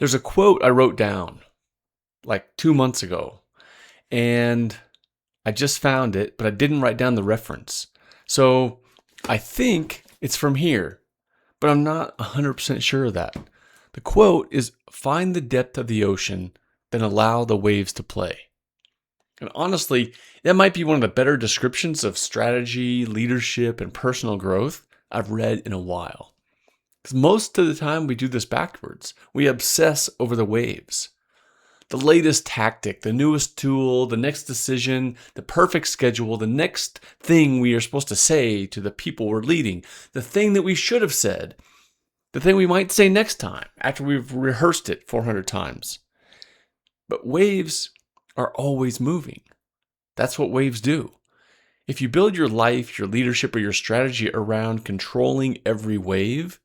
There's a quote I wrote down like 2 months ago, and I just found it, but I didn't write down the reference. So I think it's from here, but I'm not 100% sure of that. The quote is, "Find the depth of the ocean, then allow the waves to play." And honestly, that might be one of the better descriptions of strategy, leadership, and personal growth I've read in a while. Because most of the time we do this backwards. We obsess over the waves. The latest tactic, the newest tool, the next decision, the perfect schedule, the next thing we are supposed to say to the people we're leading, the thing that we should have said, the thing we might say next time after we've rehearsed it 400 times. But waves are always moving. That's what waves do. If you build your life, your leadership, or your strategy around controlling every wave,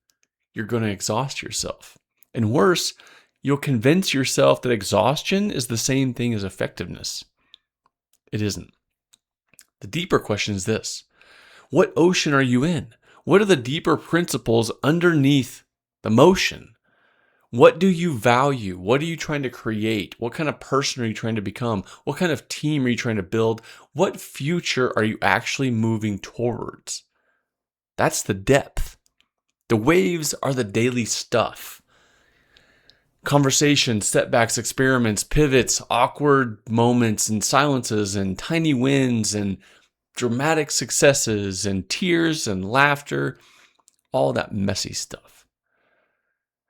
you're going to exhaust yourself. And worse, you'll convince yourself that exhaustion is the same thing as effectiveness. It isn't. The deeper question is this: what ocean are you in? What are the deeper principles underneath the motion? What do you value? What are you trying to create? What kind of person are you trying to become? What kind of team are you trying to build? What future are you actually moving towards? That's the depth. The waves are the daily stuff. Conversations, setbacks, experiments, pivots, awkward moments and silences and tiny wins and dramatic successes and tears and laughter, all that messy stuff.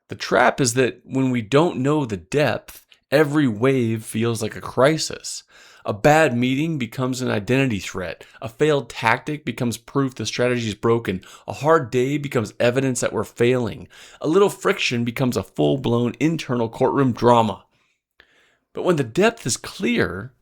The trap is that when we don't know the depth, every wave feels like a crisis. A bad meeting becomes an identity threat. A failed tactic becomes proof the strategy is broken. A hard day becomes evidence that we're failing. A little friction becomes a full-blown internal courtroom drama. But when the depth is clear,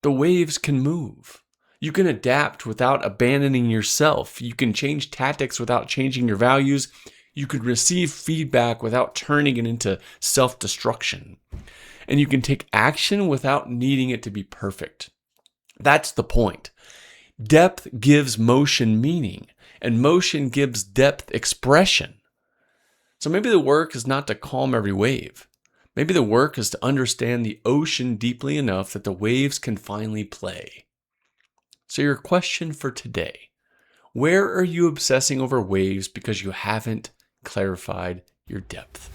the waves can move. You can adapt without abandoning yourself. You can change tactics without changing your values. You can receive feedback without turning it into self-destruction. And you can take action without needing it to be perfect. That's the point. Depth gives motion meaning, and motion gives depth expression. So maybe the work is not to calm every wave. Maybe the work is to understand the ocean deeply enough that the waves can finally play. So your question for today: where are you obsessing over waves because you haven't clarified your depth?